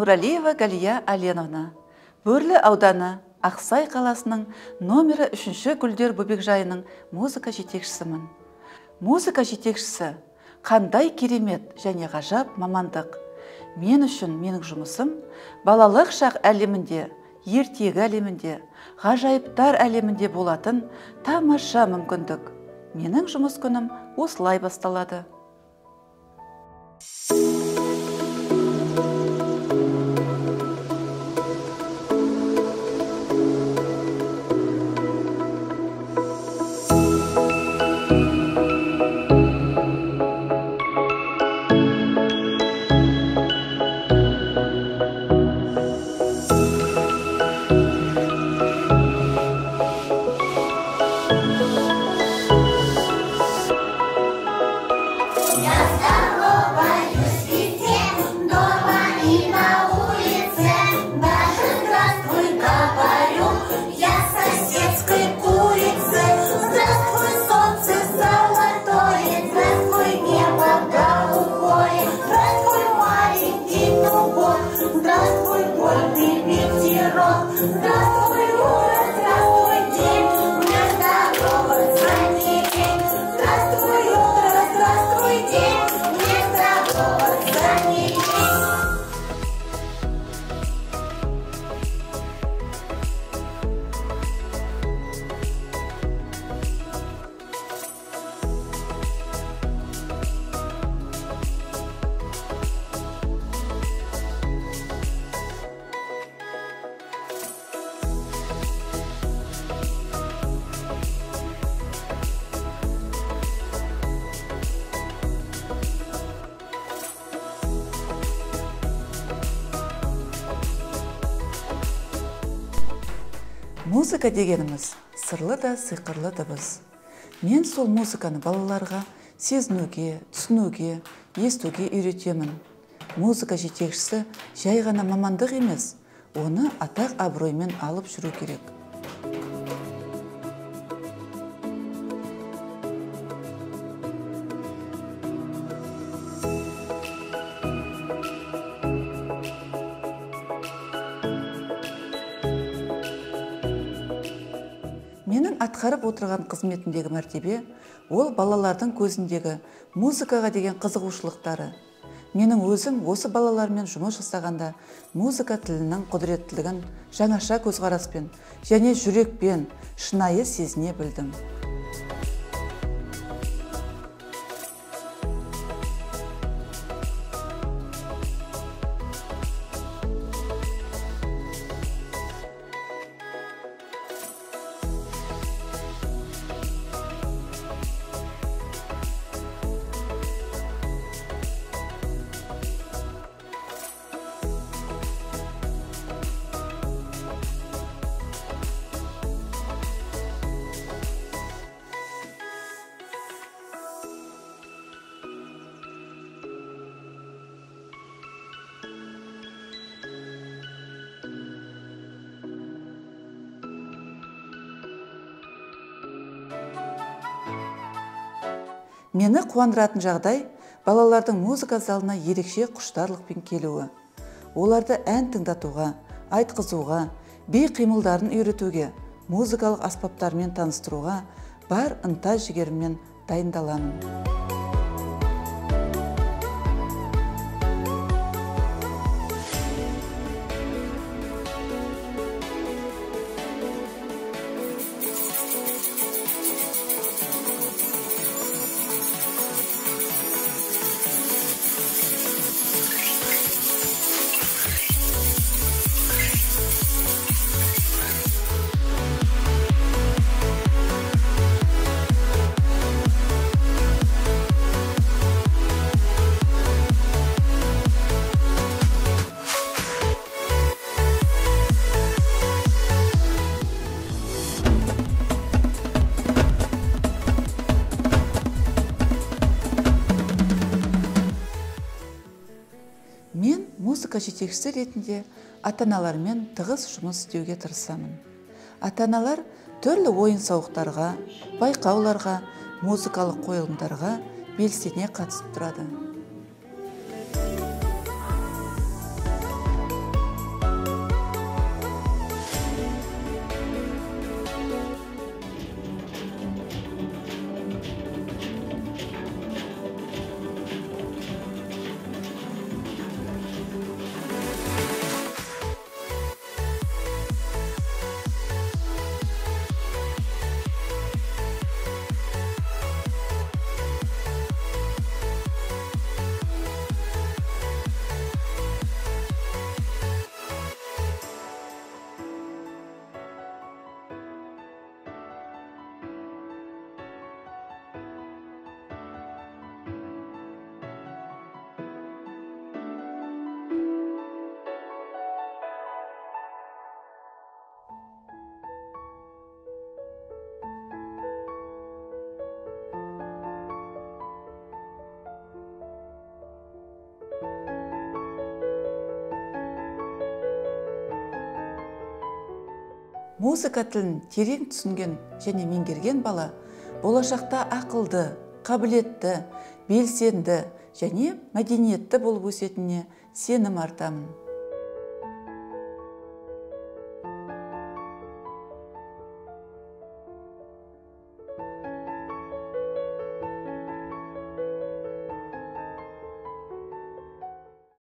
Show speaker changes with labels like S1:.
S1: Нуралиева Галия Аленовна, Бөрлі ауданы Ақсай қаласының номері 3 Гүлдер бөбекжайының музыка жетекшісімін. Музыка жетекшісі қандай керемет және ғажап мамандық. Мен үшін менің жұмысым балалық шақ әлемінде, ертегі әлемінде, ғажайыптар әлемінде болатын тамаша мүмкіндік. Менің жұмыс күнім осылай басталады. Музыка дегеніміз сырлы да сиқырлы дыбыс. Мен сол музыканы балаларға сезінуге, түсінуге, естуге үйретемін. Музыка жетекшісі жай ғана мамандық емес, оны атақ абыроймен алып жүру керек. Менің атқарып отырған қызметіндегі мәртебе, ол балалардың көзіндегі музыкаға деген қызығушылықтары. Менің өзім осы балалармен жұмыс жасағанда музыка тілінің құдіреттілігін жаңаша көзқараспен және жүрекпен шынайы сезіне білдім. Мені қуандыратын жағдай балалардың музыка залына ерекше құштарлықпен келуі. Оларды ән тыңдатуға, айтқызуға, би қимылдарын үйретуге, музыкалық аспаптармен таныстыруға бар ынта жігеріммен дайындаламын. Мен музыка жетекшісі ретінде ата-аналармен тығыз жұмыс істеуге тырысамын. Ата-аналар түрлі ойын-сауықтарға, байқауларға, музыкалық қойылымдарға белсене қатысып тұрады. Музыка тілін терең түсінген және меңгерген бала болашақта ақылды, қабілетті, белсенді және мәдениетті болып өсетініне сенім артамын.